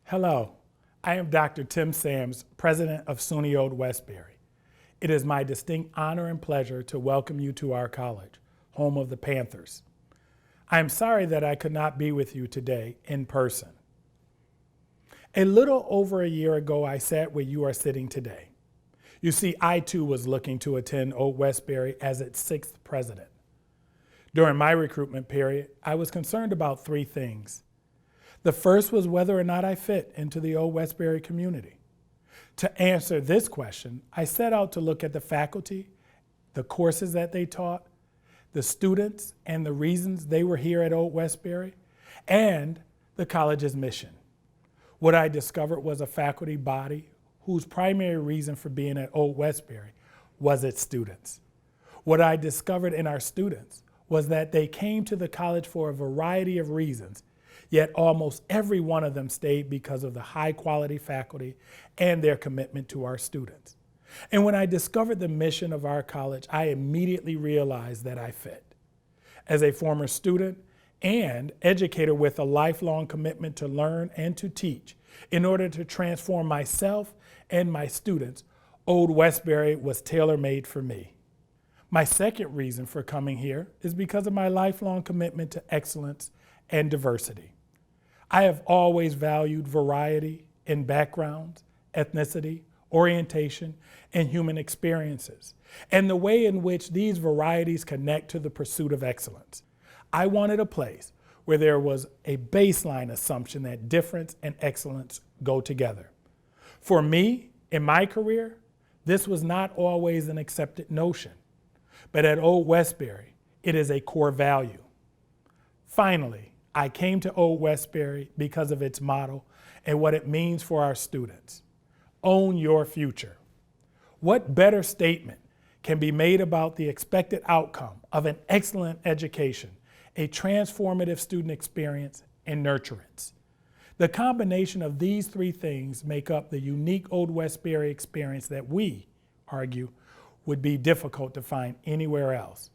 Hello, I am Dr. Tim Sams, President of SUNY Old Westbury. It is my distinct honor and pleasure to welcome you to our college, home of the Panthers. I am sorry that I could not be with you today in person. A little over a year ago, I sat where you are sitting today. You see, I too was looking to attend Old Westbury as its sixth president. During my recruitment period, I was concerned about three things. The first was whether or not I fit into the Old Westbury community. To answer this question, I set out to look at the faculty, the courses that they taught, the students, and the reasons they were here at Old Westbury, and the college's mission. What I discovered was a faculty body whose primary reason for being at Old Westbury was its students. What I discovered in our students was that they came to the college for a variety of reasons, yet almost every one of them stayed because of the high quality faculty and their commitment to our students. And when I discovered the mission of our college, I immediately realized that I fit. As a former student and educator with a lifelong commitment to learn and to teach, in order to transform myself and my students, Old Westbury was tailor-made for me. My second reason for coming here is because of my lifelong commitment to excellence and diversity. I have always valued variety in backgrounds, ethnicity, orientation, and human experiences, and the way in which these varieties connect to the pursuit of excellence. I wanted a place where there was a baseline assumption that difference and excellence go together. For me, in my career, this was not always an accepted notion, but at Old Westbury, it is a core value. Finally, I came to Old Westbury because of its motto and what it means for our students. Own your future. What better statement can be made about the expected outcome of an excellent education, a transformative student experience, and nurturance? The combination of these three things make up the unique Old Westbury experience that we argue would be difficult to find anywhere else.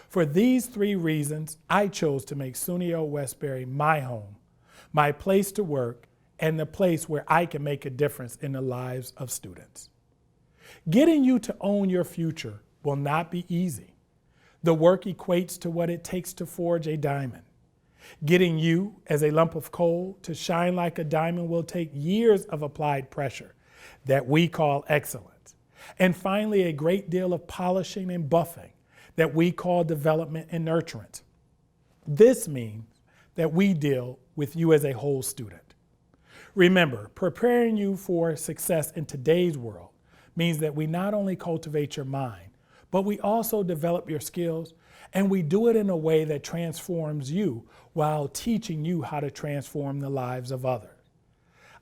For these three reasons, I chose to make SUNY Old Westbury my home, my place to work, and the place where I can make a difference in the lives of students. Getting you to own your future will not be easy. The work equates to what it takes to forge a diamond. Getting you, as a lump of coal, to shine like a diamond will take years of applied pressure that we call excellence. And finally, a great deal of polishing and buffing that we call development and nurturance. This means that we deal with you as a whole student. Remember, preparing you for success in today's world means that we not only cultivate your mind, but we also develop your skills, and we do it in a way that transforms you while teaching you how to transform the lives of others.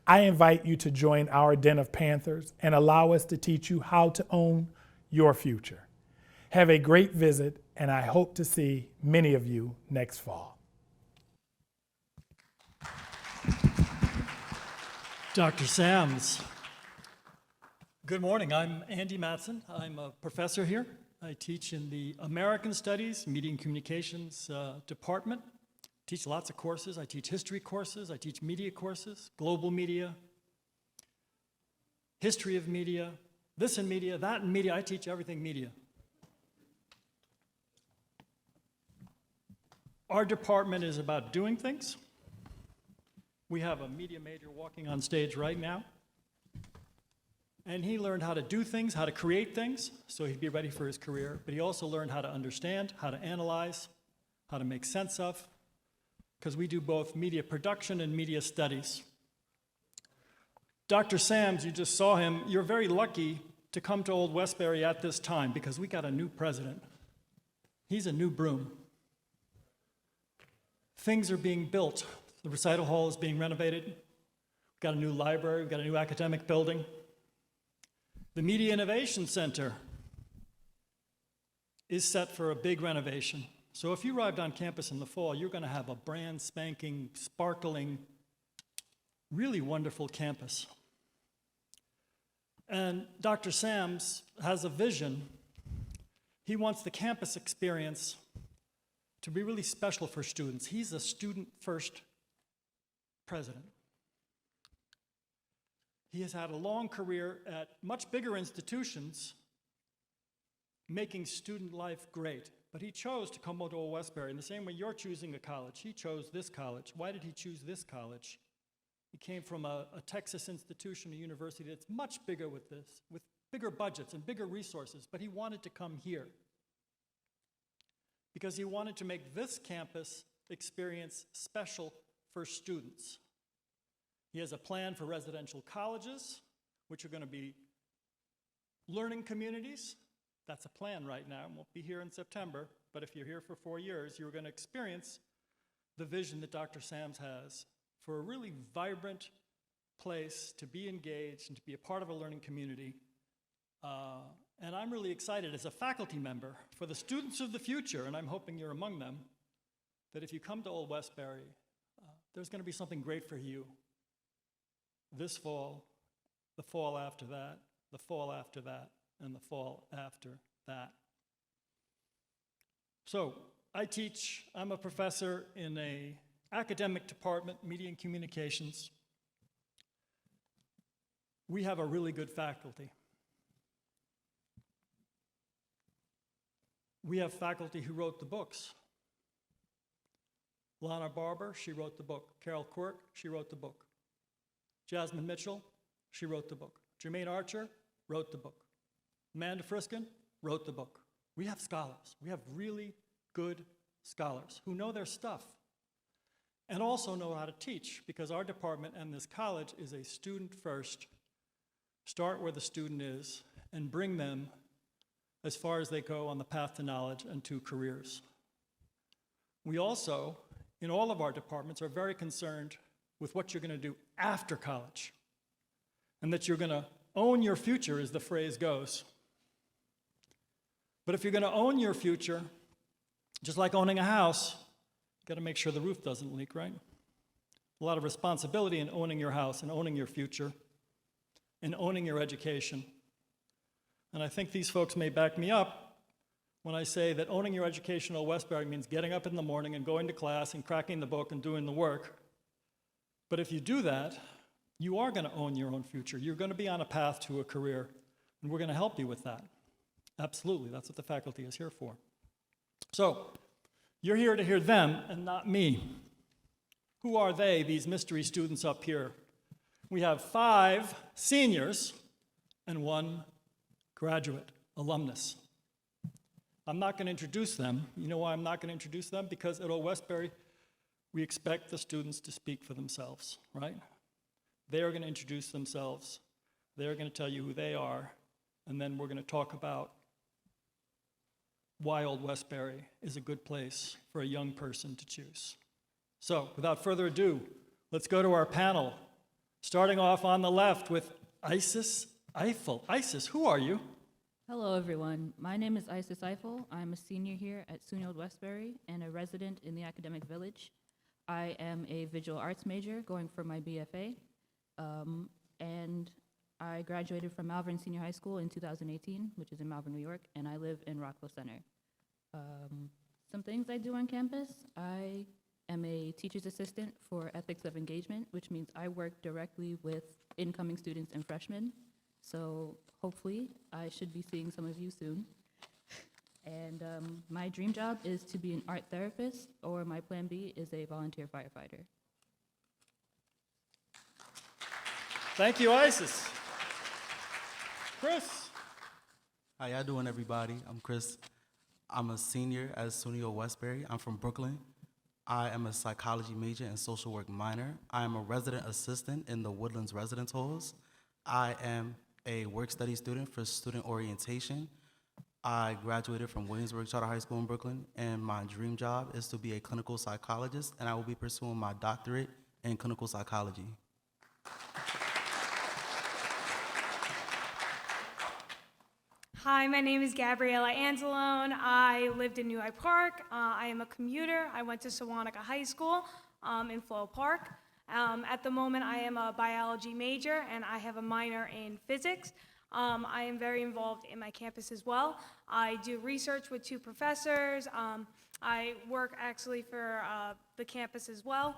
I invite you to join our den of Panthers and allow us to teach you how to own your future. Have a great visit, and I hope to see many of you next fall. Dr. Sams. Good morning. I'm Andy Matson. I'm a professor here. I teach in the American Studies, Media and Communications department. Teach lots of courses. I teach history courses. I teach media courses, global media, history of media, this in media, that in media. I teach everything media. Our department is about doing things. We have a media major walking on stage right now. And he learned how to do things, how to create things, so he'd be ready for his career. But he also learned how to understand, how to analyze, how to make sense of, because we do both media production and media studies. Dr. Sams, you just saw him. You're very lucky to come to Old Westbury at this time because we got a new president. He's a new broom. Things are being built. The recital hall is being renovated. We've got a new library. We've got a new academic building. The Media Innovation Center is set for a big renovation. So if you arrived on campus in the fall, you're going to have a brand spanking, sparkling, really wonderful campus. And Dr. Sams has a vision. He wants the campus experience to be really special for students. He's a student-first president. He has had a long career at much bigger institutions, making student life great. But he chose to come to Old Westbury. In the same way you're choosing a college, he chose this college. Why did he choose this college? He came from a Texas institution, a university that's much bigger with bigger budgets and bigger resources, but he wanted to come here because he wanted to make this campus experience special for students. He has a plan for residential colleges, which are going to be learning communities. That's a plan right now. It won't be here in September, but if you're here for 4 years, you're going to experience the vision that Dr. Sams has for a really vibrant place to be engaged and to be a part of a learning community. And I'm really excited as a faculty member for the students of the future, and I'm hoping you're among them, that if you come to Old Westbury, there's going to be something great for you this fall, the fall after that, the fall after that, and the fall after that. So I'm a professor in an academic department, media and communications. We have a really good faculty. We have faculty who wrote the books. Lana Barber, she wrote the book. Carol Quirk, she wrote the book. Jasmine Mitchell, she wrote the book. Jermaine Archer wrote the book. Amanda Friskin wrote the book. We have scholars. We have really good scholars who know their stuff and also know how to teach, because our department and this college is a student first. Start where the student is and bring them as far as they go on the path to knowledge and to careers. We also, in all of our departments, are very concerned with what you're going to do after college, and that you're going to own your future, as the phrase goes. But if you're going to own your future, just like owning a house, you've got to make sure the roof doesn't leak, right? A lot of responsibility in owning your house and owning your future and owning your education. And I think these folks may back me up when I say that owning your education at Westbury means getting up in the morning and going to class and cracking the book and doing the work. But if you do that, you are going to own your own future. You're going to be on a path to a career, and we're going to help you with that. Absolutely, that's what the faculty is here for. So, you're here to hear them and not me. Who are they, these mystery students up here? We have 5 seniors and 1 graduate, alumnus. I'm not going to introduce them. You know why I'm not going to introduce them? Because at Old Westbury, we expect the students to speak for themselves, right? They are going to introduce themselves. They're going to tell you who they are, and then we're going to talk about why Old Westbury is a good place for a young person to choose. So, without further ado, let's go to our panel, starting off on the left with Isis Eiffel. Isis, who are you? Hello, everyone. My name is Isis Eiffel. I'm a senior here at SUNY Old Westbury and a resident in the academic village. I am a visual arts major going for my BFA, and I graduated from Malvern Senior High School in 2018, which is in Malvern, New York, and I live in Rockville Center. Some things I do on campus: I am a teacher's assistant for ethics of engagement, which means I work directly with incoming students and freshmen. So hopefully I should be seeing some of you soon. And my dream job is to be an art therapist, or my plan B is a volunteer firefighter. Thank you, Isis. Chris. How y'all doing, everybody? I'm Chris. I'm a senior at SUNY Old Westbury. I'm from Brooklyn. I am a psychology major and social work minor. I am a resident assistant in the Woodlands residence halls. I am a work study student for student orientation. I graduated from Williamsburg Charter High School in Brooklyn, and my dream job is to be a clinical psychologist, and I will be pursuing my doctorate in clinical psychology. Hi, my name is Gabriella Anzalone. I lived in New Hyde Park. I am a commuter. I went to Sewanaka High School in Flow Park. At the moment, I am a biology major, and I have a minor in physics. I am very involved in my campus as well. I do research with 2 professors. I work actually for the campus as well.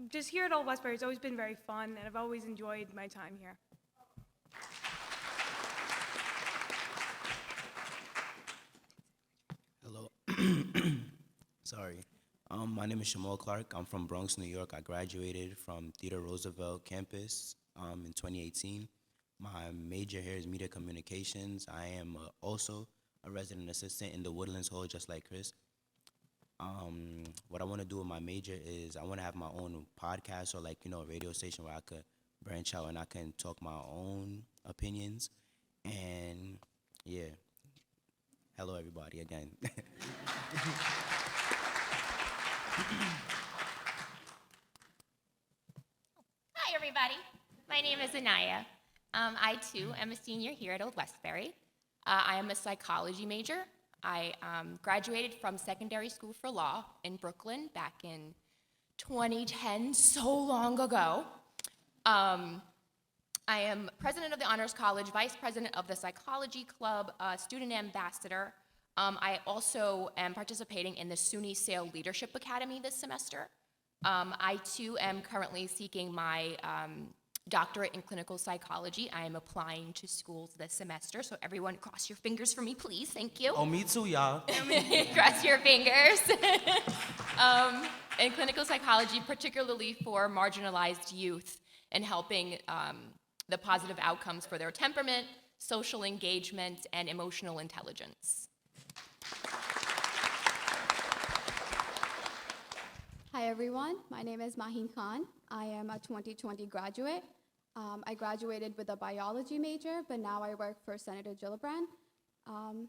Just here at Old Westbury, it's always been very fun, and I've always enjoyed my time here. Hello. Sorry. My name is Shamal Clark. I'm from Bronx, New York. I graduated from Theodore Roosevelt campus in 2018. My major here is media communications. I am also a resident assistant in the Woodlands Hall, just like Chris. What I want to do with my major is I want to have my own podcast or a radio station where I could branch out and I can talk my own opinions. And yeah, hello everybody again. Hi, everybody. My name is Anaya. I, too, am a senior here at Old Westbury. I am a psychology major. I graduated from secondary school for law in Brooklyn back in 2010, so long ago. I am president of the Honors College, vice president of the Psychology Club, student ambassador. I also am participating in the SUNY Sale Leadership Academy this semester. I, too, am currently seeking my doctorate in clinical psychology. I am applying to schools this semester, so everyone cross your fingers for me, please. Thank you. Oh, me too, y'all. Cross your fingers. In clinical psychology, particularly for marginalized youth, and helping the positive outcomes for their temperament, social engagement, and emotional intelligence. Hi everyone, my name is Mahin Khan. I am a 2020 graduate. I graduated with a biology major, but now I work for Senator Gillibrand. I'm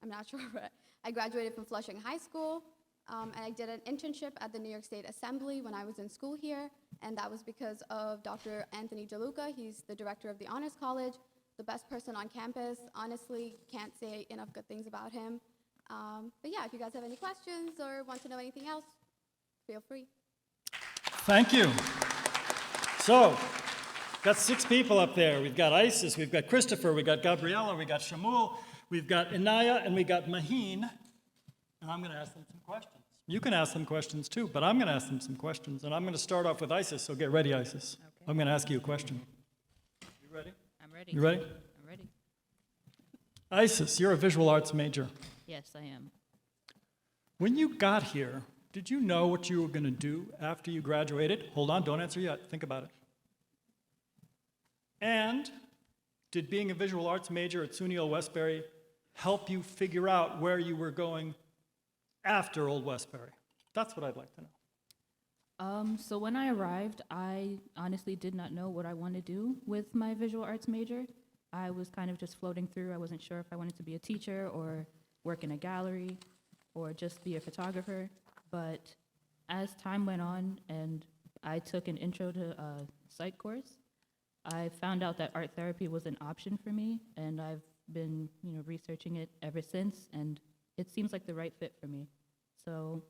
not sure, but I graduated from Flushing High School, and I did an internship at the New York State Assembly when I was in school here, and that was because of Dr. Anthony DeLuca. He's the director of the Honors College, the best person on campus. Honestly, can't say enough good things about him. But yeah, if you guys have any questions or want to know anything else, feel free. Thank you. So, got 6 people up there. We've got Isis, we've got Christopher, we've got Gabriella, we've got Shamul, we've got Inaya, and we got Maheen. And I'm going to ask them some questions. You can ask them questions too, but I'm going to ask them some questions. And I'm going to start off with Isis, so get ready, Isis. Okay. I'm going to ask you a question. You ready? I'm ready. You ready? I'm ready. Isis, you're a visual arts major. Yes, I am. When you got here, did you know what you were going to do after you graduated? Hold on, don't answer yet. Think about it. And did being a visual arts major at SUNY Old Westbury help you figure out where you were going after Old Westbury? That's what I'd like to know. So when I arrived, I honestly did not know what I wanted to do with my visual arts major. I was kind of just floating through. I wasn't sure if I wanted to be a teacher or work in a gallery or just be a photographer. But as time went on and I took an intro to psych course, I found out that art therapy was an option for me, and I've been, researching it ever since, and it seems like the right fit for me. So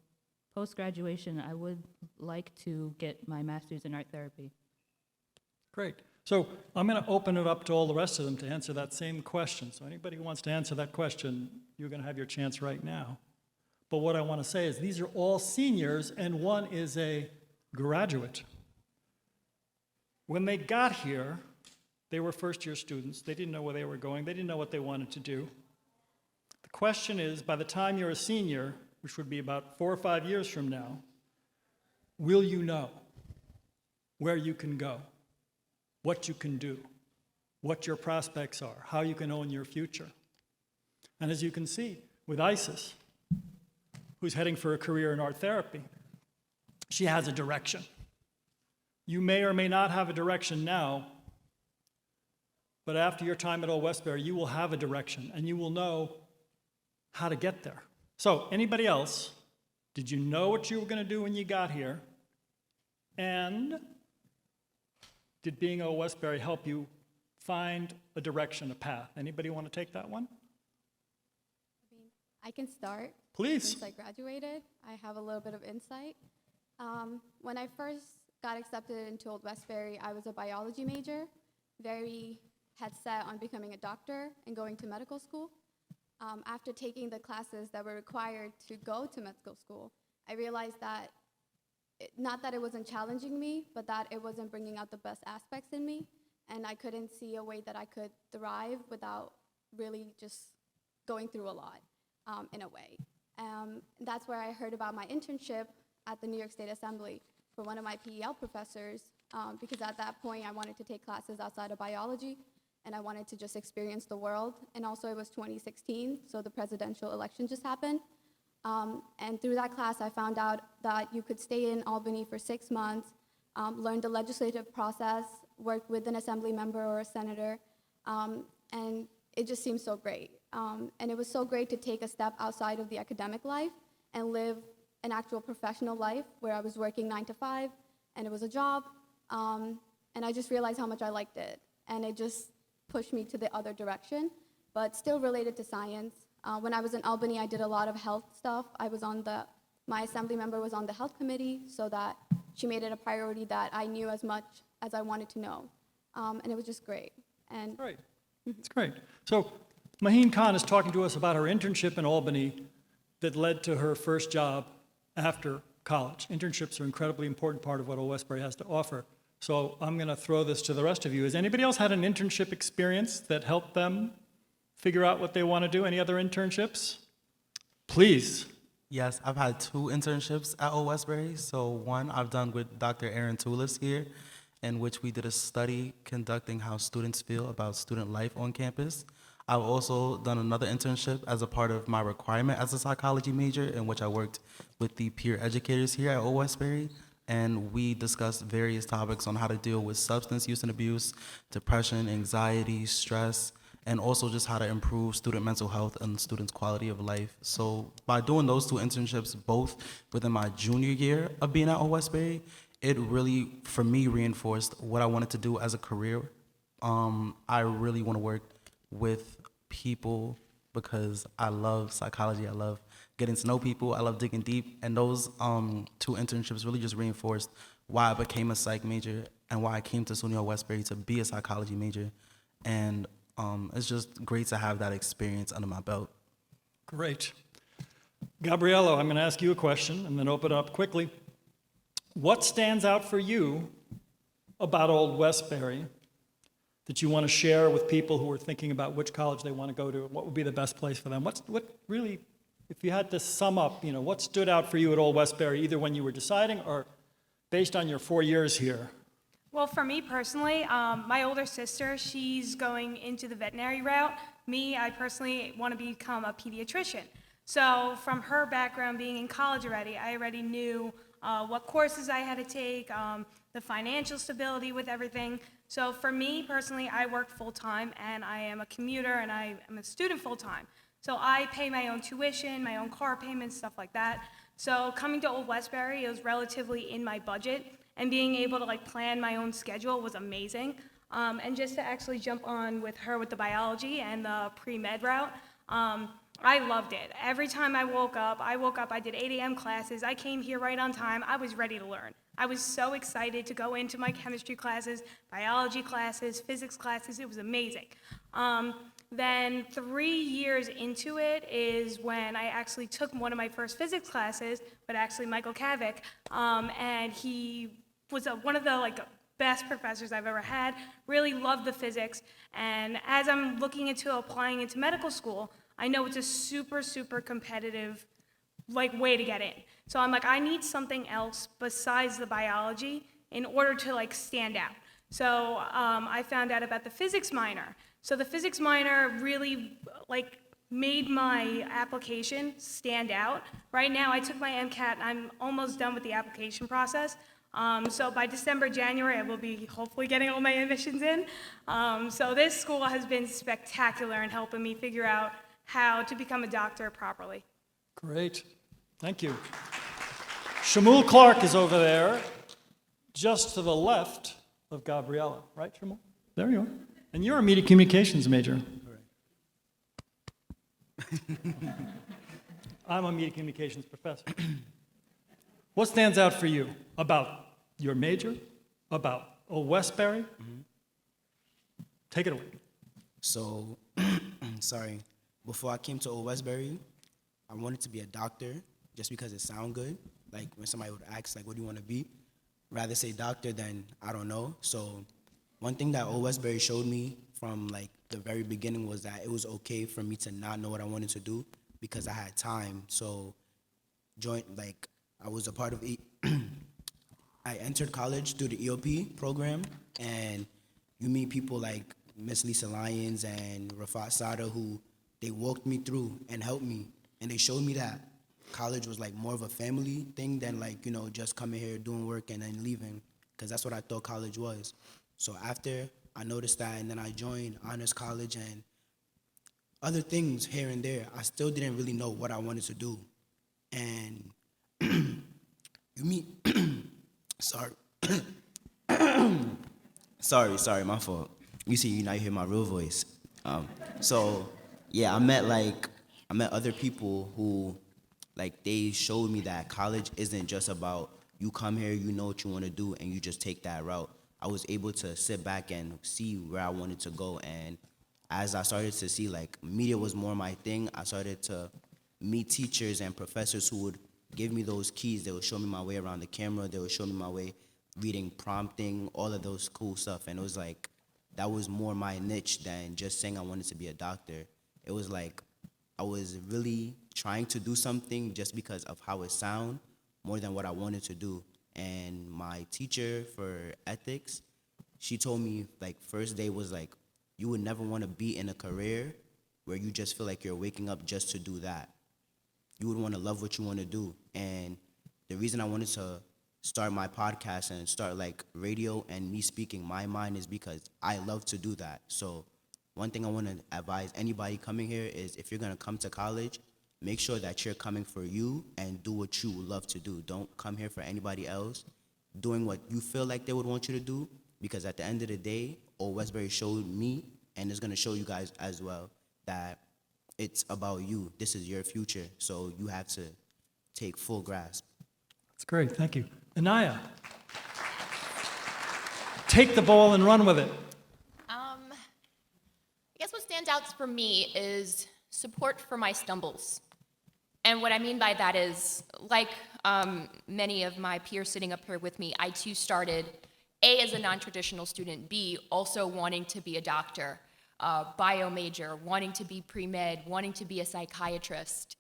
post-graduation, I would like to get my master's in art therapy. Great. So I'm going to open it up to all the rest of them to answer that same question. So anybody who wants to answer that question, you're going to have your chance right now. But what I want to say is these are all seniors, and one is a graduate. When they got here, they were first-year students. They didn't know where they were going. They didn't know what they wanted to do. The question is, by the time you're a senior, which would be about 4 or 5 years from now, will you know where you can go, what you can do, what your prospects are, how you can own your future? And as you can see, with Isis, who's heading for a career in art therapy, she has a direction. You may or may not have a direction now, but after your time at Old Westbury, you will have a direction, and you will know how to get there. So, anybody else, did you know what you were going to do when you got here? And did being at Old Westbury help you find a direction, a path? Anybody want to take that one? I can start. Please. Since I graduated, I have a little bit of insight. When I first got accepted into Old Westbury, I was a biology major, very head set on becoming a doctor and going to medical school. After taking the classes that were required to go to medical school, I realized that not that it wasn't challenging me, but that it wasn't bringing out the best aspects in me. And I couldn't see a way that I could thrive without really just going through a lot in a way. That's where I heard about my internship at the New York State Assembly for one of my PEL professors, because at that point I wanted to take classes outside of biology and I wanted to just experience the world. And also it was 2016, so the presidential election just happened. And through that class, I found out that you could stay in Albany for 6 months, learn the legislative process, work with an assembly member or a senator, and it just seemed so great. And it was so great to take a step outside of the academic life and live an actual professional life where I was working 9 to 5, and it was a job, and I just realized how much I liked it. And it just pushed me to the other direction, but still related to science. When I was in Albany, I did a lot of health stuff. My assembly member was on the health committee, so that she made it a priority that I knew as much as I wanted to know. And it was just great. And Great. It's great. So Maheen Khan is talking to us about her internship in Albany that led to her first job after college. Internships are an incredibly important part of what Old Westbury has to offer. So I'm going to throw this to the rest of you. Has anybody else had an internship experience that helped them figure out what they want to do? Any other internships? Please. Yes, I've had 2 internships at Old Westbury. So one I've done with Dr. Aaron Toulis here, in which we did a study conducting how students feel about student life on campus. I've also done another internship as a part of my requirement as a psychology major, in which I worked with the peer educators here at Old Westbury, and we discussed various topics on how to deal with substance use and abuse, depression, anxiety, stress, and also just how to improve student mental health and students' quality of life. So by doing those 2 internships, both within my junior year of being at Old Westbury, it really, for me, reinforced what I wanted to do as a career. I really want to work with people because I love psychology. I love getting to know people. I love digging deep. And those 2 internships really just reinforced why I became a psych major and why I came to SUNY Westbury to be a psychology major. And it's just great to have that experience under my belt. Great. Gabriello, I'm going to ask you a question and then open it up quickly. What stands out for you about Old Westbury that you want to share with people who are thinking about which college they want to go to and what would be the best place for them? What really, if you had to sum up, what stood out for you at Old Westbury, either when you were deciding or based on your 4 years here? Well, for me personally, my older sister, she's going into the veterinary route. Me, I personally want to become a pediatrician. So from her background being in college already, I already knew what courses I had to take, the financial stability with everything. So for me personally, I work full-time and I am a commuter and I am a student full-time. So I pay my own tuition, my own car payments, stuff like that. So coming to Old Westbury, it was relatively in my budget, and being able to plan my own schedule was amazing. And just to actually jump on with her with the biology and the pre-med route, I loved it. Every time I woke up, I did 8 a.m. classes. I came here right on time. I was ready to learn. I was so excited to go into my chemistry classes, biology classes, physics classes. It was amazing. Then 3 years into it is when I actually took one of my first physics classes, but actually Michael Kavic, and he was one of the best professors I've ever had, really loved the physics, and as I'm looking into applying into medical school, I know it's a super, super competitive way to get in. So I'm I need something else besides the biology in order to stand out. So I found out about the physics minor. So the physics minor really made my application stand out. Right now I took my MCAT and I'm almost done with the application process. So by December, January, I will be hopefully getting all my admissions in. So this school has been spectacular in helping me figure out how to become a doctor properly. Great. Thank you. Shamul Clark is over there, just to the left of Gabriella. Right, Shamul? There you are. And you're a media communications major. I'm a media communications professor. What stands out for you about your major, about Old Westbury? Take it away. So, before I came to Old Westbury, I wanted to be a doctor just because it sounded good. like when somebody would ask, like, what do you want to be? Rather say doctor than I don't know. So one thing that Old Westbury showed me from like the very beginning was that it was okay for me to not know what I wanted to do because I had time. So I was a part of I entered college through the EOP program, and you meet people like Miss Lisa Lyons and Rafat Sada who they walked me through and helped me, and they showed me that college was like more of a family thing than like, you know, just coming here, doing work, and then leaving, because that's what I thought college was. So after I noticed that, and then I joined honors college and other things here and there, I still didn't really know what I wanted to do. And you meet, sorry, sorry, my fault. You see, you now hear my real voice. So yeah, I met other people who, like, they showed me that college isn't just about you come here, you know what you want to do, and you just take that route. I was able to sit back and see where I wanted to go, and as I started to see like media was more my thing, I started to meet teachers and professors who would give me those keys. They would show me my way around the camera. They would show me my way reading, prompting, all of those cool stuff. And it was like, that was more my niche than just saying I wanted to be a doctor. It was like, I was really trying to do something just because of how it sounded more than what I wanted to do. And my teacher for ethics, she told me, like, first day was like, you would never want to be in a career where you just feel like you're waking up just to do that. You would want to love what you want to do. And the reason I wanted to start my podcast and start like radio and me speaking my mind is because I love to do that. So one thing I want to advise anybody coming here is, if you're going to come to college, make sure that you're coming for you and do what you love to do. Don't come here for anybody else doing what you feel like they would want you to do, because at the end of the day, Old Westbury showed me, and it's going to show you guys as well, that it's about you. This is your future, so you have to take full grasp. That's great, thank you. Anaya, take the ball and run with it. I guess what stands out for me is support for my stumbles. And what I mean by that is, like many of my peers sitting up here with me, I too started, A, as a non-traditional student, B, also wanting to be a doctor, bio major, wanting to be pre-med, wanting to be a psychiatrist.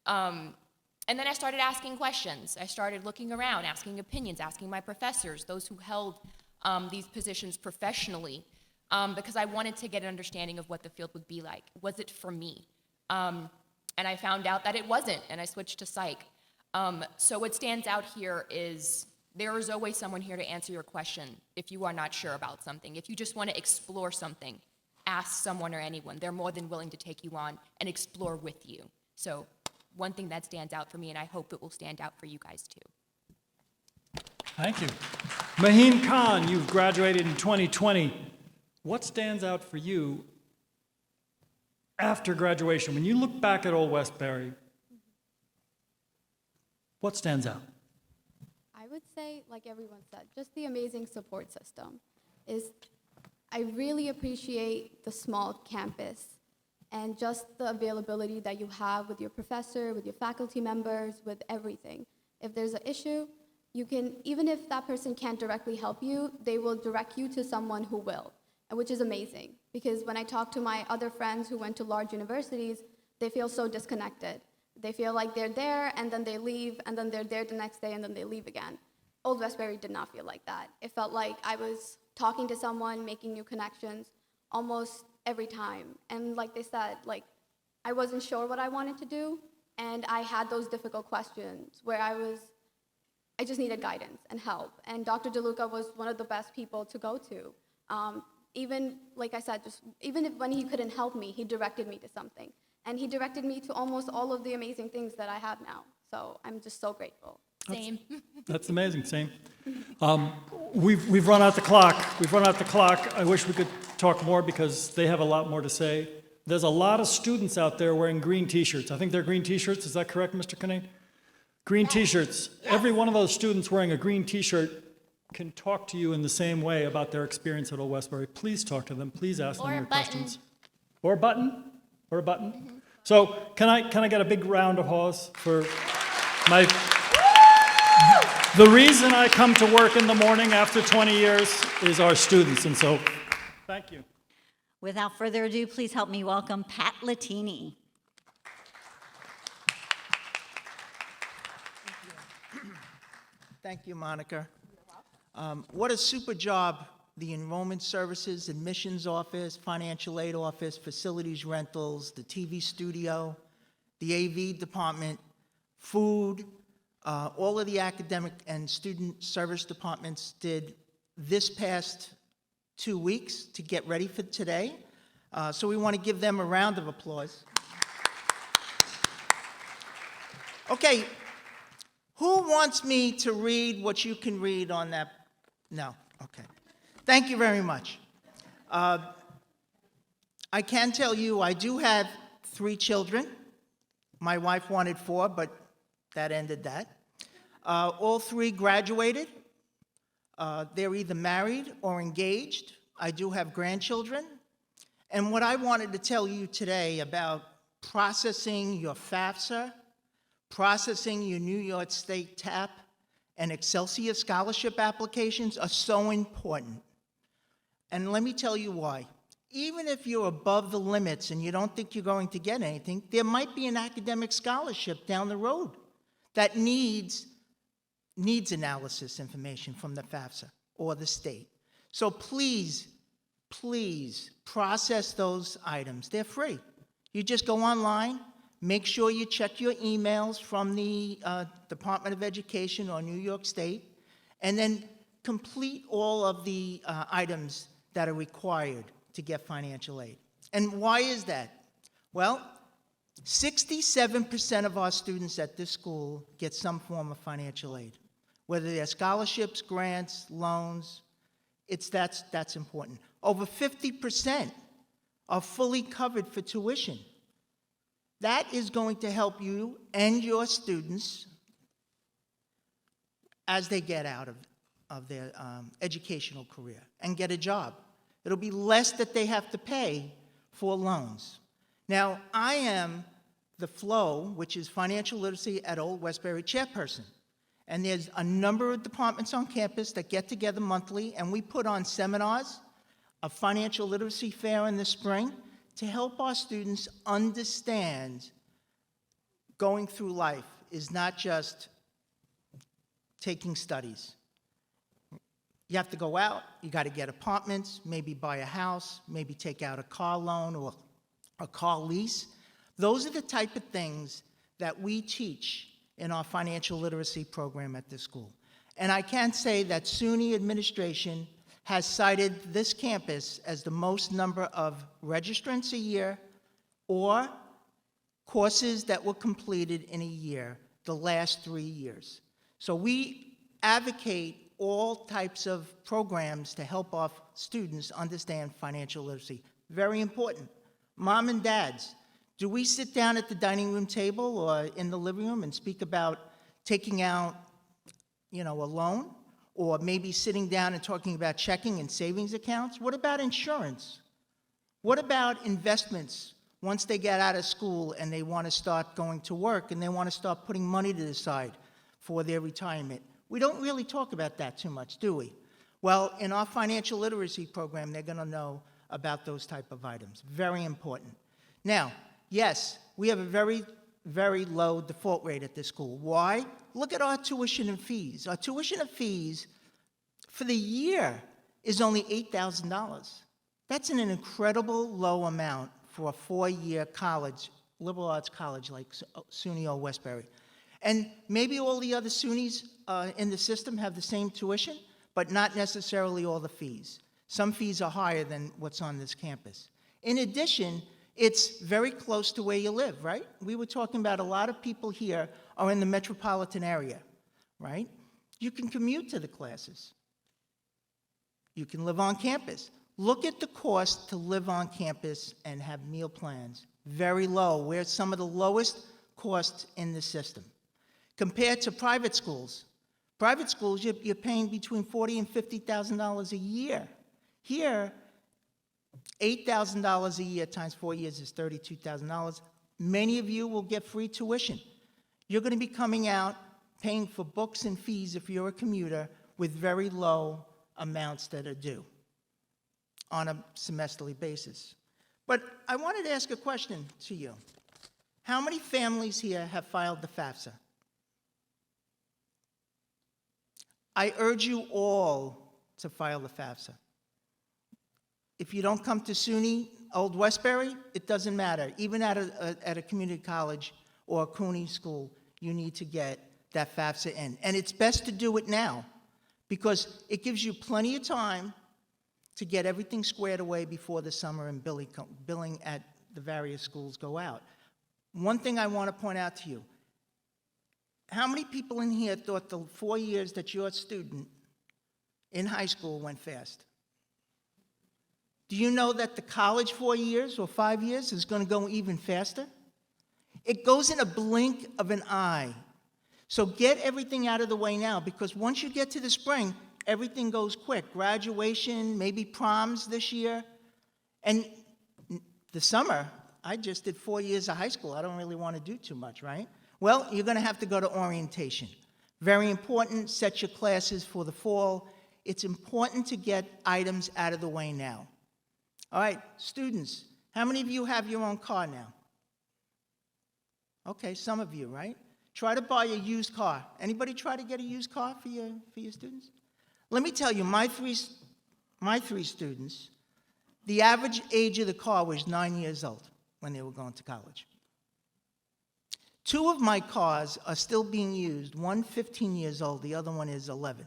And then I started asking questions. I started looking around, asking opinions, asking my professors, those who held these positions professionally, because I wanted to get an understanding of what the field would be like. Was it for me? And I found out that it wasn't, and I switched to psych. So what stands out here is there is always someone here to answer your question if you are not sure about something. If you just want to explore something, ask someone or anyone. They're more than willing to take you on and explore with you. So one thing that stands out for me, and I hope it will stand out for you guys too. Thank you. Maheen Khan, you've graduated in 2020. What stands out for you after graduation? When you look back at Old Westbury, what stands out? I would say, like everyone said, just the amazing support system. I really appreciate the small campus and just the availability that you have with your professor, with your faculty members, with everything. If there's an issue, you can, even if that person can't directly help you, they will direct you to someone who will, which is amazing. Because when I talk to my other friends who went to large universities, they feel so disconnected. They feel like they're there, and then they leave, and then they're there the next day, and then they leave again. Old Westbury did not feel like that. It felt like I was talking to someone, making new connections almost every time. And like they said, like, I wasn't sure what I wanted to do, and I had those difficult questions where I just needed guidance and help. And Dr. DeLuca was one of the best people to go to. Even, like I said, even when he couldn't help me, he directed me to something. And he directed me to almost all of the amazing things that I have now. So I'm just so grateful. Same. That's amazing, same. We've run out the clock. We've run out the clock. I wish we could talk more because they have a lot more to say. There's a lot of students out there wearing green t-shirts. I think they're green t-shirts. Is that correct, Mr. Kinane? Green t-shirts. Every one of those students wearing a green t-shirt can talk to you in the same way about their experience at Old Westbury. Please talk to them. Please ask them your questions. Or a button. Or a button. Mm-hmm. So can I get a big round of applause for my The reason I come to work in the morning after 20 years is our students, and so, thank you. Without further ado, please help me welcome Pat Lettini. Thank you, Monica. What a super job the Enrollment Services, Admissions Office, Financial Aid Office, Facilities Rentals, the TV studio, the AV department, food, all of the academic and student service departments did this past 2 weeks to get ready for today. So we want to give them a round of applause. Okay, who wants me to read what you can read on that? No, okay. Thank you very much. I can tell you I do have 3 children. My wife wanted 4, but that ended that. All 3 graduated. They're either married or engaged. I do have grandchildren. And what I wanted to tell you today about processing your FAFSA, processing your New York State TAP, and Excelsior scholarship applications are so important. And let me tell you why. Even if you're above the limits and you don't think you're going to get anything, there might be an academic scholarship down the road that needs analysis information from the FAFSA or the state. So please, please process those items. They're free. You just go online, make sure you check your emails from the Department of Education or New York State, and then complete all of the items that are required to get financial aid. And why is that? Well, 67% of our students at this school get some form of financial aid, whether they're scholarships, grants, loans. That's important. Over 50% are fully covered for tuition. That is going to help you and your students as they get out of their educational career and get a job. It'll be less that they have to pay for loans. Now, I am the FLOW, which is Financial Literacy at Old Westbury chairperson. And there's a number of departments on campus that get together monthly, and we put on seminars, a financial literacy fair in the spring, to help our students understand going through life is not just taking studies. You have to go out, you got to get apartments, maybe buy a house, maybe take out a car loan or a car lease. Those are the type of things that we teach in our financial literacy program at this school. And I can say that SUNY administration has cited this campus as the most number of registrants a year or courses that were completed in a year the last 3 years. So we advocate all types of programs to help our students understand financial literacy. Very important. Mom and dads, do we sit down at the dining room table or in the living room and speak about taking out, a loan? Or maybe sitting down and talking about checking and savings accounts? What about insurance? What about investments once they get out of school and they want to start going to work and they want to start putting money to the side for their retirement? We don't really talk about that too much, do we? Well, in our financial literacy program, they're going to know about those type of items. Very important. Now, yes, we have a very, very low default rate at this school. Why? Look at our tuition and fees. Our tuition and fees for the year is only $8,000. That's an incredible low amount for a 4-year college, liberal arts college like SUNY Old Westbury. And maybe all the other SUNYs in the system have the same tuition, but not necessarily all the fees. Some fees are higher than what's on this campus. In addition, it's very close to where you live, right? We were talking about a lot of people here are in the metropolitan area, right? You can commute to the classes. You can live on campus. Look at the cost to live on campus and have meal plans. Very low. We're some of the lowest costs in the system. Compared to private schools, you're paying between $40,000 and $50,000 a year. Here, $8,000 a year times 4 years is $32,000. Many of you will get free tuition. You're going to be coming out paying for books and fees if you're a commuter with very low amounts that are due on a semesterly basis. But I wanted to ask a question to you. How many families here have filed the FAFSA? I urge you all to file the FAFSA. If you don't come to SUNY Old Westbury, it doesn't matter. Even at a community college or a CUNY school, you need to get that FAFSA in. And it's best to do it now because it gives you plenty of time to get everything squared away before the summer and billing at the various schools go out. One thing I want to point out to you, how many people in here thought the 4 years that you're a student in high school went fast? Do you know that the college 4 years or 5 years is going to go even faster? It goes in a blink of an eye. So get everything out of the way now, because once you get to the spring, everything goes quick. Graduation, maybe proms this year. And the summer, I just did 4 years of high school. I don't really want to do too much, right? Well, you're going to have to go to orientation. Very important, set your classes for the fall. It's important to get items out of the way now. All right, students, how many of you have your own car now? Okay, some of you, right? Try to buy a used car. Anybody try to get a used car for your students? Let me tell you, my three students, the average age of the car was 9 years old when they were going to college. 2 of my cars are still being used, one 15 years old, the other one is 11.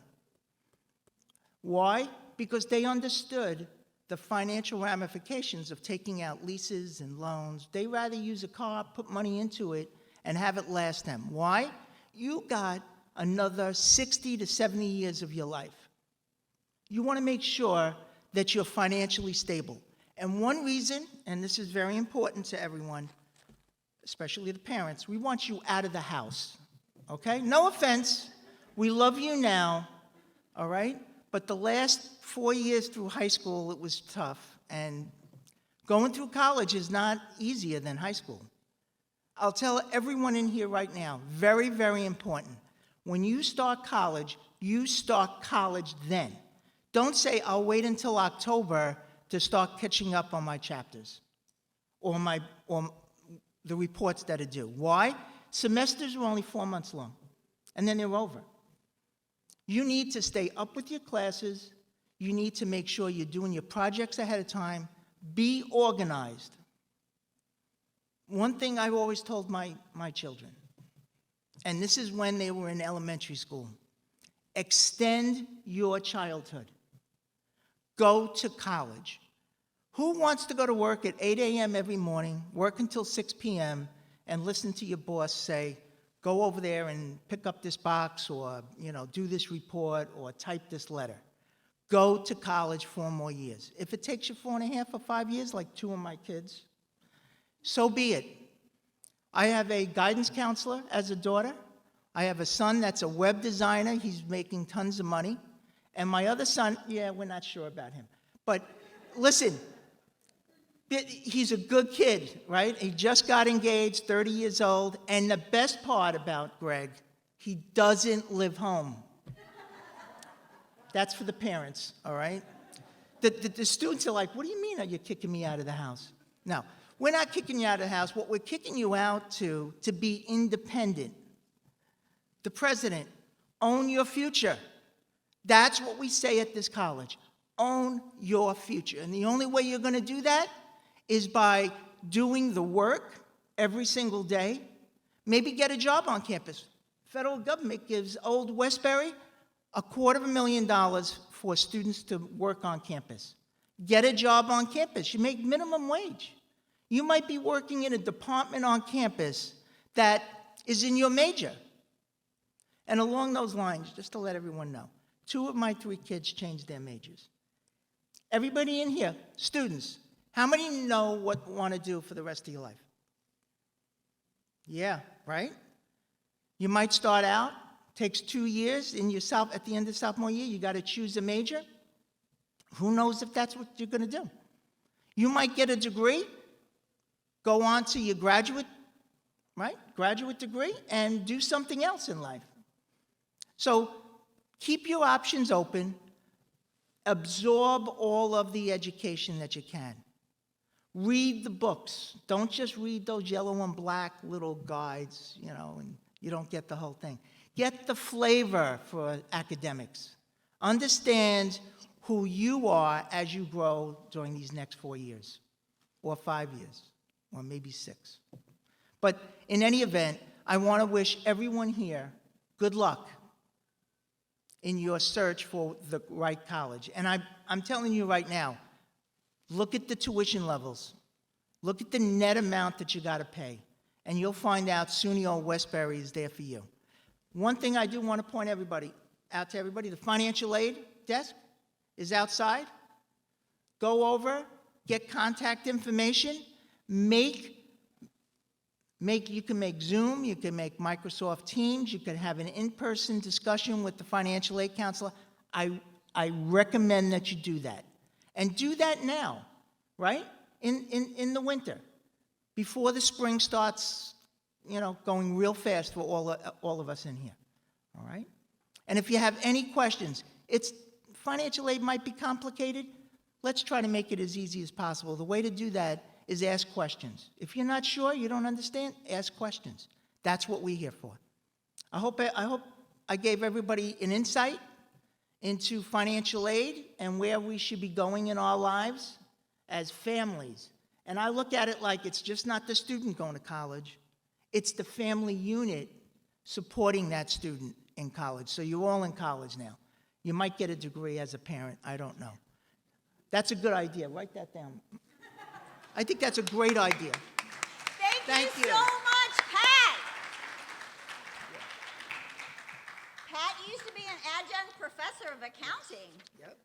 Why? Because they understood the financial ramifications of taking out leases and loans. They rather use a car, put money into it, and have it last them. Why? You got another 60 to 70 years of your life. You want to make sure that you're financially stable. And one reason, and this is very important to everyone, especially the parents, we want you out of the house, okay? No offense, we love you now, all right? But the last 4 years through high school, it was tough, and going through college is not easier than high school. I'll tell everyone in here right now, very, very important. When you start college then. Don't say, I'll wait until October to start catching up on my chapters or the reports that are due. Why? Semesters are only 4 months long, and then they're over. You need to stay up with your classes. You need to make sure you're doing your projects ahead of time. Be organized. One thing I've always told my children, and this is when they were in elementary school, extend your childhood. Go to college. Who wants to go to work at 8 a.m. every morning, work until 6 p.m., and listen to your boss say, go over there and pick up this box or, do this report or type this letter? Go to college 4 more years. If it takes you 4.5 or 5 years, like 2 of my kids, so be it. I have a guidance counselor as a daughter. I have a son that's a web designer. He's making tons of money. And my other son, we're not sure about him. But listen, he's a good kid, right? He just got engaged, 30 years old. And the best part about Greg, he doesn't live home. That's for the parents, all right? The students are like, what do you mean are you kicking me out of the house? No, we're not kicking you out of the house. What we're kicking you out to be independent. The president, own your future. That's what we say at this college. Own your future. And the only way you're going to do that is by doing the work every single day. Maybe get a job on campus. Federal government gives Old Westbury $250,000 for students to work on campus. Get a job on campus. You make minimum wage. You might be working in a department on campus that is in your major. And along those lines, just to let everyone know, 2 of my 3 kids changed their majors. Everybody in here, students, how many know what you want to do for the rest of your life? Yeah, right? You might start out, takes 2 years, at the end of sophomore year, you got to choose a major. Who knows if that's what you're going to do? You might get a degree, go on to your graduate degree, and do something else in life. So keep your options open. Absorb all of the education that you can. Read the books. Don't just read those yellow and black little guides, and you don't get the whole thing. Get the flavor for academics. Understand who you are as you grow during these next 4 years, or 5 years, or maybe 6. But in any event, I want to wish everyone here good luck in your search for the right college. And I'm telling you right now, look at the tuition levels. Look at the net amount that you got to pay. And you'll find out SUNY Old Westbury is there for you. One thing I do want to point out to everybody, the financial aid desk is outside. Go over, get contact information, you can make Zoom, you can make Microsoft Teams, you can have an in-person discussion with the financial aid counselor. I recommend that you do that. And do that now, right? In the winter, before the spring starts, going real fast for all of us in here, all right? And if you have any questions, financial aid might be complicated. Let's try to make it as easy as possible. The way to do that is ask questions. If you're not sure, you don't understand, ask questions. That's what we're here for. I hope I gave everybody an insight into financial aid and where we should be going in our lives as families. And I look at it like it's just not the student going to college, it's the family unit supporting that student in college. So you're all in college now. You might get a degree as a parent, I don't know. That's a good idea, write that down. I think that's a great idea. Thank you so much, Pat. Pat used to be an adjunct professor of accounting. Yep.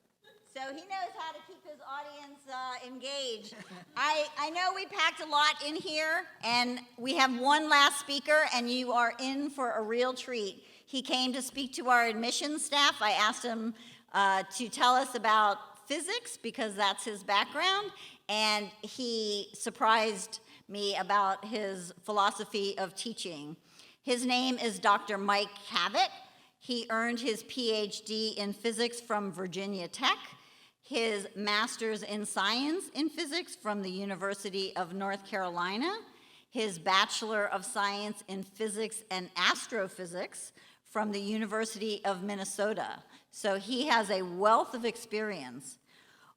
So he knows how to keep his audience engaged. I know we packed a lot in here, and we have one last speaker, and you are in for a real treat. He came to speak to our admissions staff. I asked him to tell us about physics, because that's his background, and he surprised me about his philosophy of teaching. His name is Dr. Mike Kavic. He earned his PhD in physics from Virginia Tech, his master's in science in physics from the University of North Carolina, his Bachelor of Science in Physics and Astrophysics from the University of Minnesota. So he has a wealth of experience.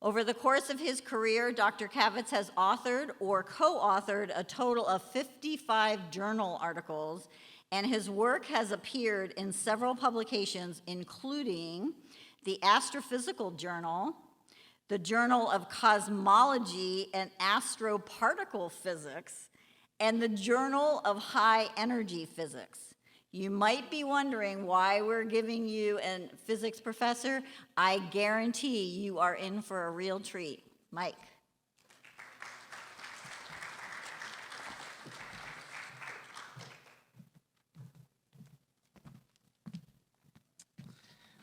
Over the course of his career, Dr. Kavic has authored or co-authored a total of 55 journal articles, and his work has appeared in several publications, including the Astrophysical Journal, the Journal of Cosmology and Astroparticle Physics, and the Journal of High Energy Physics. You might be wondering why we're giving you a physics professor. I guarantee you are in for a real treat. Mike.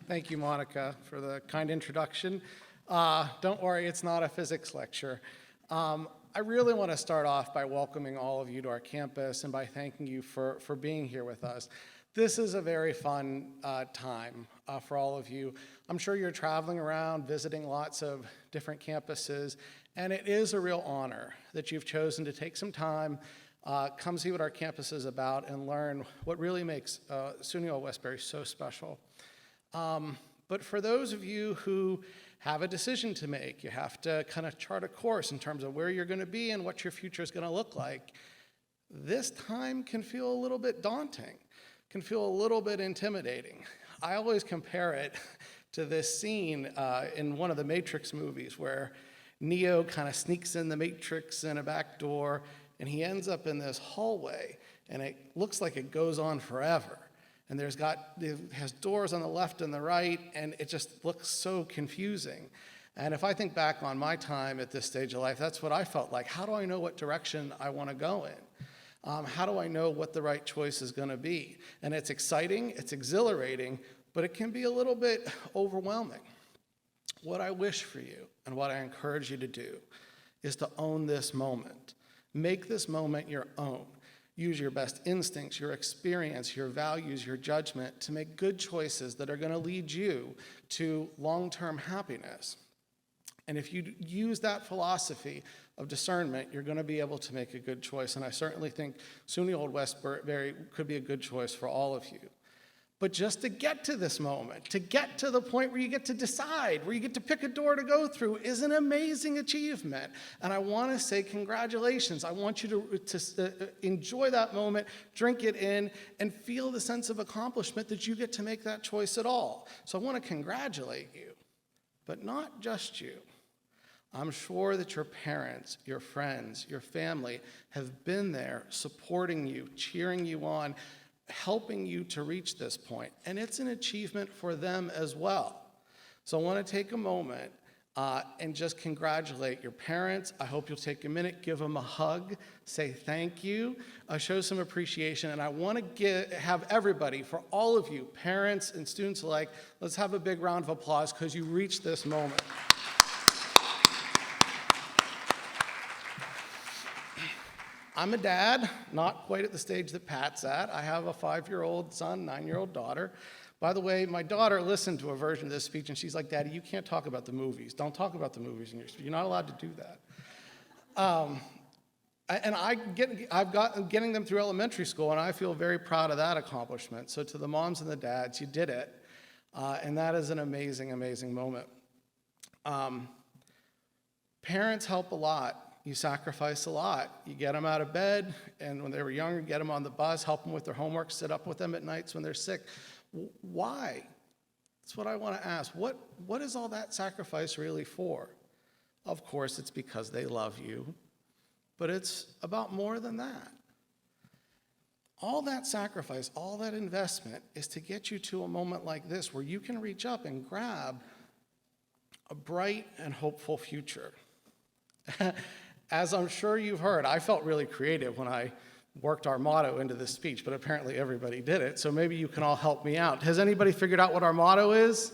Thank you, Monica, for the kind introduction. Don't worry, it's not a physics lecture. I really want to start off by welcoming all of you to our campus and by thanking you for being here with us. This is a very fun time for all of you. I'm sure you're traveling around, visiting lots of different campuses, and it is a real honor that you've chosen to take some time, come see what our campus is about, and learn what really makes SUNY Old Westbury so special. But for those of you who have a decision to make, you have to kind of chart a course in terms of where you're going to be and what your future is going to look like. This time can feel a little bit daunting, can feel a little bit intimidating. I always compare it to this scene in one of the Matrix movies where Neo kind of sneaks in the Matrix in a back door, and he ends up in this hallway, and it looks like it goes on forever. And it has doors on the left and the right, and it just looks so confusing. And if I think back on my time at this stage of life, that's what I felt like. How do I know what direction I want to go in? How do I know what the right choice is going to be? And it's exciting, it's exhilarating, but it can be a little bit overwhelming. What I wish for you and what I encourage you to do is to own this moment. Make this moment your own. use your best instincts, your experience, your values, your judgment to make good choices that are going to lead you to long-term happiness. And if you use that philosophy of discernment, you're going to be able to make a good choice. And I certainly think SUNY Old Westbury could be a good choice for all of you. But just to get to this moment, to get to the point where you get to decide, where you get to pick a door to go through, is an amazing achievement. And I want to say congratulations. I want you to enjoy that moment, drink it in, and feel the sense of accomplishment that you get to make that choice at all. So I want to congratulate you, but not just you. I'm sure that your parents, your friends, your family have been there supporting you, cheering you on, helping you to reach this point. And it's an achievement for them as well. So I want to take a moment and just congratulate your parents. I hope you'll take a minute, give them a hug, say thank you, show some appreciation. And I want to have everybody, for all of you, parents and students alike, let's have a big round of applause because you reached this moment. I'm a dad, not quite at the stage that Pat's at. I have a 5-year-old son, 9-year-old daughter. By the way, my daughter listened to a version of this speech, and she's like, Daddy, you can't talk about the movies. Don't talk about the movies in your speech. You're not allowed to do that. I've gotten getting them through elementary school, and I feel very proud of that accomplishment. So to the moms and the dads, you did it. And that is an amazing, amazing moment. Parents help a lot. You sacrifice a lot. You get them out of bed, and when they were younger, get them on the bus, help them with their homework, sit up with them at nights when they're sick. Why? That's what I want to ask. What is all that sacrifice really for? Of course, it's because they love you, but it's about more than that. All that sacrifice, all that investment is to get you to a moment like this where you can reach up and grab a bright and hopeful future. As I'm sure you've heard, I felt really creative when I worked our motto into this speech, but apparently everybody did it, so maybe you can all help me out. Has anybody figured out what our motto is?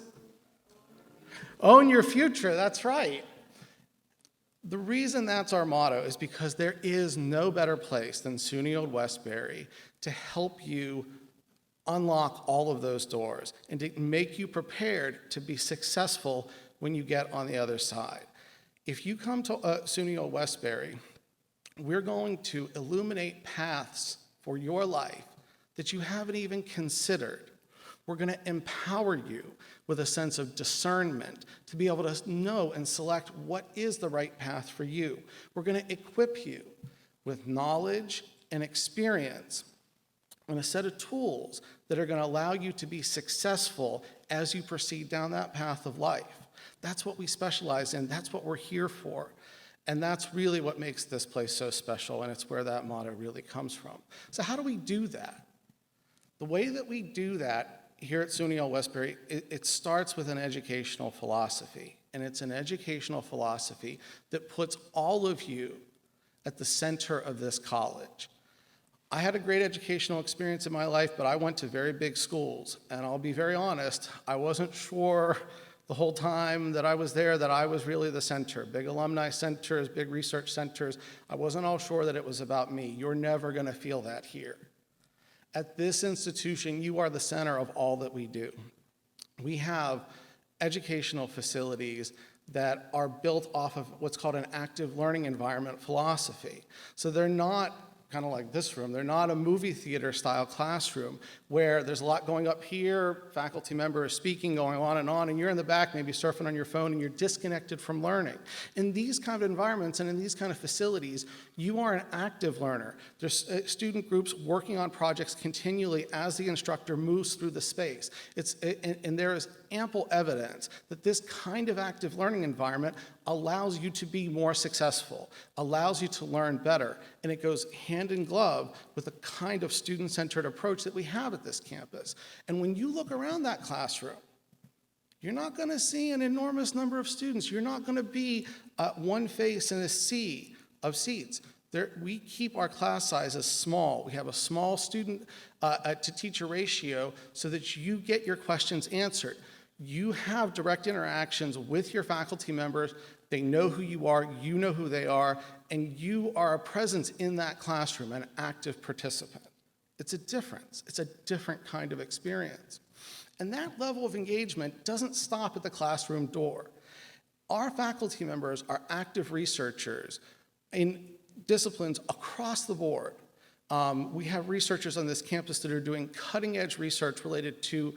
Own your future, that's right. The reason that's our motto is because there is no better place than SUNY Old Westbury to help you unlock all of those doors and to make you prepared to be successful when you get on the other side. If you come to SUNY Old Westbury, we're going to illuminate paths for your life that you haven't even considered. We're going to empower you with a sense of discernment to be able to know and select what is the right path for you. We're going to equip you with knowledge and experience and a set of tools that are going to allow you to be successful as you proceed down that path of life. That's what we specialize in. That's what we're here for. And that's really what makes this place so special, and it's where that motto really comes from. So how do we do that? The way that we do that here at SUNY Old Westbury, it starts with an educational philosophy. And it's an educational philosophy that puts all of you at the center of this college. I had a great educational experience in my life, but I went to very big schools. And I'll be very honest, I wasn't sure the whole time that I was there that I was really the center. Big alumni centers, big research centers. I wasn't all sure that it was about me. You're never going to feel that here. At this institution, you are the center of all that we do. We have educational facilities that are built off of what's called an active learning environment philosophy. So they're not kind of like this room. They're not a movie theater style classroom where there's a lot going up here, faculty member is speaking, going on, and you're in the back maybe surfing on your phone and you're disconnected from learning. In these kind of environments and in these kind of facilities, you are an active learner. There's student groups working on projects continually as the instructor moves through the space. And there is ample evidence that this kind of active learning environment allows you to be more successful, allows you to learn better, and it goes hand in glove with the kind of student-centered approach that we have at this campus. And when you look around that classroom, you're not going to see an enormous number of students. You're not going to be one face in a sea of seats. We keep our class sizes small. We have a small student to teacher ratio so that you get your questions answered. You have direct interactions with your faculty members. They know who you are, you know who they are, and you are a presence in that classroom, an active participant. It's a difference. It's a different kind of experience. And that level of engagement doesn't stop at the classroom door. Our faculty members are active researchers in disciplines across the board. We have researchers on this campus that are doing cutting-edge research related to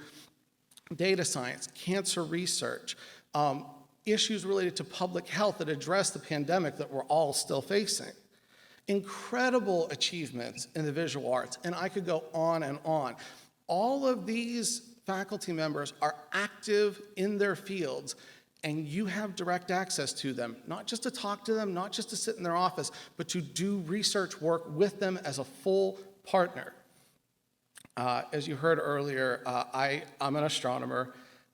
data science, cancer research, issues related to public health that address the pandemic that we're all still facing. Incredible achievements in the visual arts, and I could go on and on. All of these faculty members are active in their fields, and you have direct access to them, not just to talk to them, not just to sit in their office, but to do research work with them as a full partner. As you heard earlier, I'm an astronomer,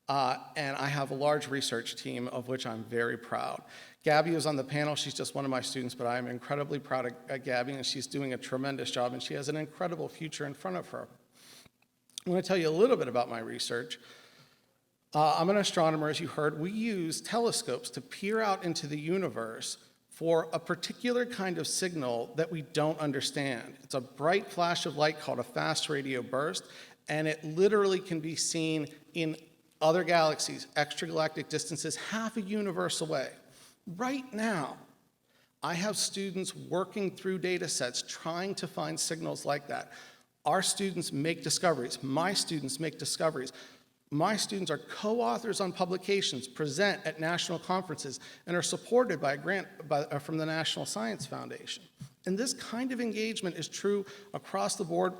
and I have a large research team of which I'm very proud. Gabby is on the panel. She's just one of my students, but I am incredibly proud of Gabby, and she's doing a tremendous job, and she has an incredible future in front of her. I'm going to tell you a little bit about my research. I'm an astronomer, as you heard. We use telescopes to peer out into the universe for a particular kind of signal that we don't understand. It's a bright flash of light called a fast radio burst, and it literally can be seen in other galaxies, extragalactic distances, half a universe away. Right now, I have students working through data sets trying to find signals like that. Our students make discoveries. My students make discoveries. My students are co-authors on publications, present at national conferences, and are supported by a grant from the National Science Foundation. And this kind of engagement is true across the board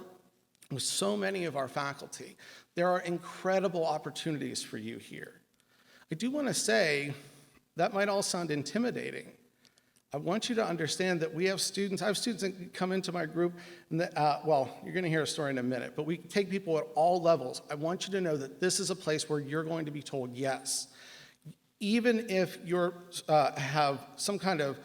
with so many of our faculty. There are incredible opportunities for you here. I do want to say that might all sound intimidating. I want you to understand that we have students, I have students that come into my group, and well, you're going to hear a story in a minute, but we take people at all levels. I want you to know that this is a place where you're going to be told yes. Even if you have some kind of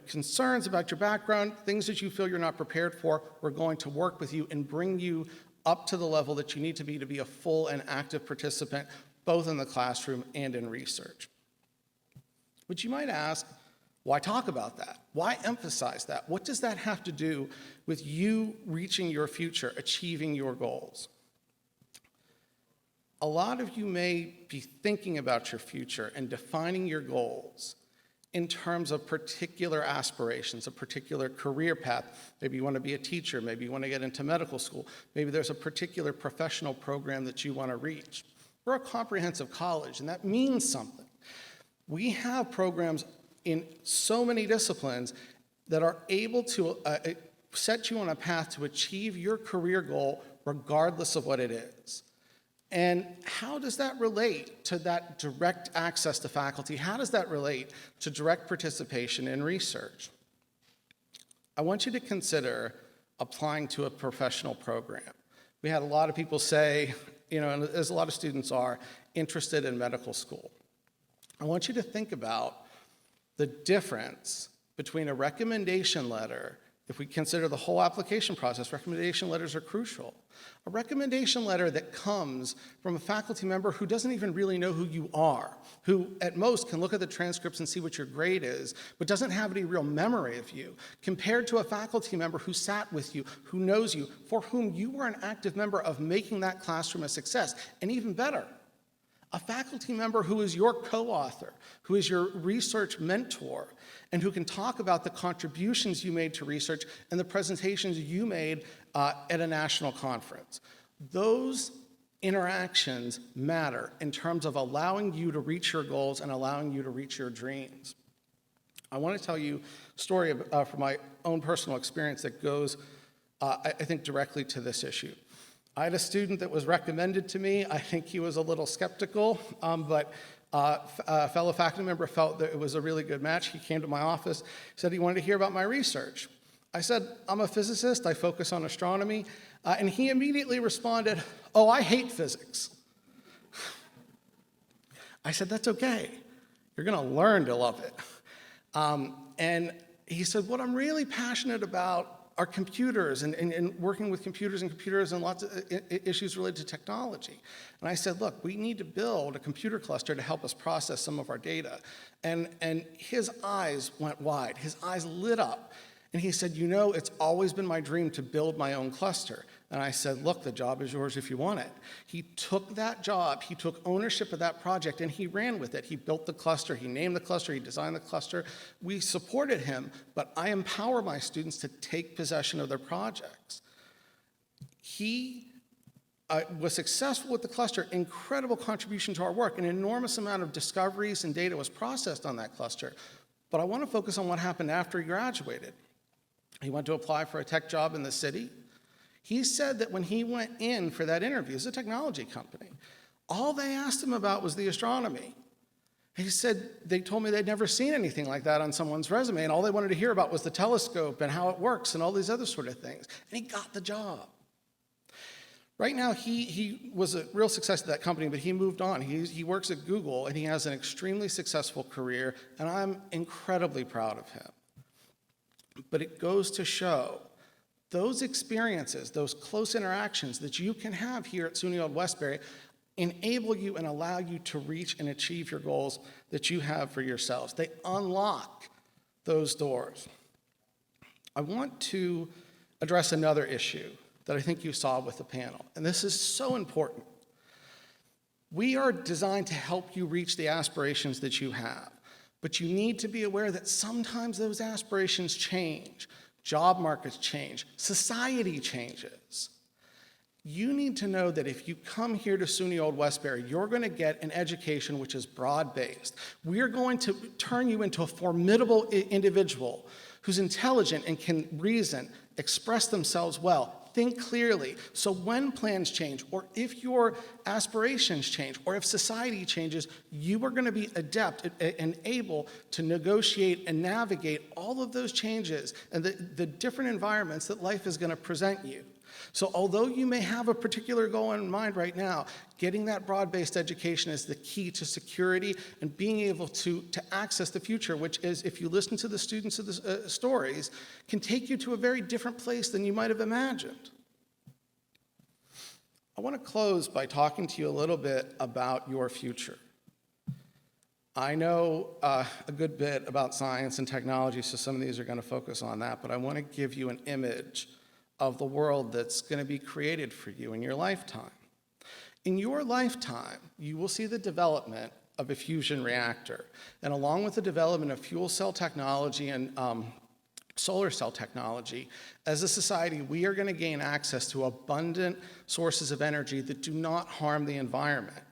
concerns about your background, things that you feel you're not prepared for, we're going to work with you and bring you up to the level that you need to be a full and active participant, both in the classroom and in research. But you might ask, why talk about that? Why emphasize that? What does that have to do with you reaching your future, achieving your goals? A lot of you may be thinking about your future and defining your goals in terms of particular aspirations, a particular career path. Maybe you want to be a teacher, maybe you want to get into medical school, maybe there's a particular professional program that you want to reach. We're a comprehensive college, and that means something. We have programs in so many disciplines that are able to set you on a path to achieve your career goal regardless of what it is. And how does that relate to that direct access to faculty? How does that relate to direct participation in research? I want you to consider applying to a professional program. We had a lot of people say, and as a lot of students are, interested in medical school. I want you to think about the difference between a recommendation letter. If we consider the whole application process, recommendation letters are crucial. A recommendation letter that comes from a faculty member who doesn't even really know who you are, who at most can look at the transcripts and see what your grade is, but doesn't have any real memory of you, compared to a faculty member who sat with you, who knows you, for whom you were an active member of making that classroom a success. And even better, a faculty member who is your co-author, who is your research mentor, and who can talk about the contributions you made to research and the presentations you made at a national conference. Those interactions matter in terms of allowing you to reach your goals and allowing you to reach your dreams. I want to tell you a story from my own personal experience that goes, I think, directly to this issue. I had a student that was recommended to me. I think he was a little skeptical, but a fellow faculty member felt that it was a really good match. He came to my office, said he wanted to hear about my research. I said, I'm a physicist, I focus on astronomy, and he immediately responded, oh, I hate physics. I said, that's okay. You're gonna learn to love it. And he said, what I'm really passionate about our computers and working with computers and lots of issues related to technology. And I said, look, we need to build a computer cluster to help us process some of our data. And his eyes went wide. His eyes lit up. And he said, you know, it's always been my dream to build my own cluster. And I said, look, the job is yours if you want it. He took that job, he took ownership of that project, and he ran with it. He built the cluster, he named the cluster, he designed the cluster. We supported him, but I empower my students to take possession of their projects. He was successful with the cluster, incredible contribution to our work. An enormous amount of discoveries and data was processed on that cluster. But I want to focus on what happened after he graduated. He went to apply for a tech job in the city. He said that when he went in for that interview, it's a technology company, all they asked him about was the astronomy. He said, they told me they'd never seen anything like that on someone's resume, and all they wanted to hear about was the telescope and how it works and all these other sort of things. And he got the job. Right now, he was a real success at that company, but he moved on. He works at Google, and he has an extremely successful career, and I'm incredibly proud of him. But it goes to show those experiences, those close interactions that you can have here at SUNY Old Westbury enable you and allow you to reach and achieve your goals that you have for yourselves. They unlock those doors. I want to address another issue that I think you saw with the panel, and this is so important. We are designed to help you reach the aspirations that you have, but you need to be aware that sometimes those aspirations change. Job markets change, society changes. You need to know that if you come here to SUNY Old Westbury, you're going to get an education which is broad-based. We're going to turn you into a formidable individual who's intelligent and can reason, express themselves well, think clearly. So when plans change, or if your aspirations change, or if society changes, you are going to be adept and able to negotiate and navigate all of those changes and the different environments that life is going to present you. So although you may have a particular goal in mind right now, getting that broad-based education is the key to security and being able to access the future, which is, if you listen to the students of the stories, can take you to a very different place than you might have imagined. I want to close by talking to you a little bit about your future. I know a good bit about science and technology, so some of these are going to focus on that, but I want to give you an image of the world that's going to be created for you in your lifetime. In your lifetime, you will see the development of a fusion reactor. And along with the development of fuel cell technology and solar cell technology, as a society, we are going to gain access to abundant sources of energy that do not harm the environment.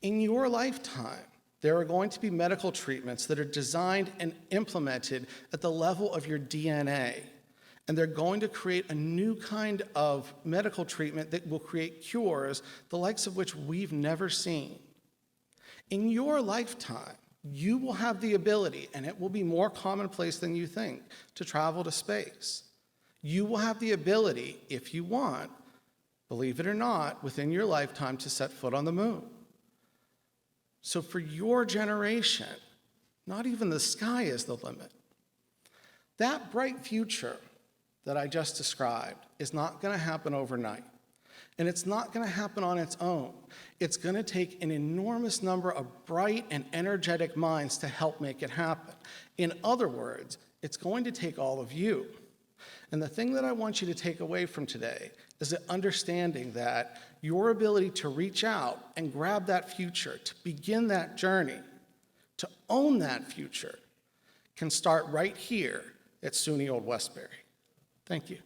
In your lifetime, there are going to be medical treatments that are designed and implemented at the level of your DNA. And they're going to create a new kind of medical treatment that will create cures, the likes of which we've never seen. In your lifetime, you will have the ability, and it will be more commonplace than you think, to travel to space. You will have the ability, if you want, believe it or not, within your lifetime to set foot on the moon. So for your generation, not even the sky is the limit. That bright future that I just described is not going to happen overnight. And it's not going to happen on its own. It's going to take an enormous number of bright and energetic minds to help make it happen. In other words, it's going to take all of you. And the thing that I want you to take away from today is the understanding that your ability to reach out and grab that future, to begin that journey, to own that future, can start right here at SUNY Old Westbury. Thank you.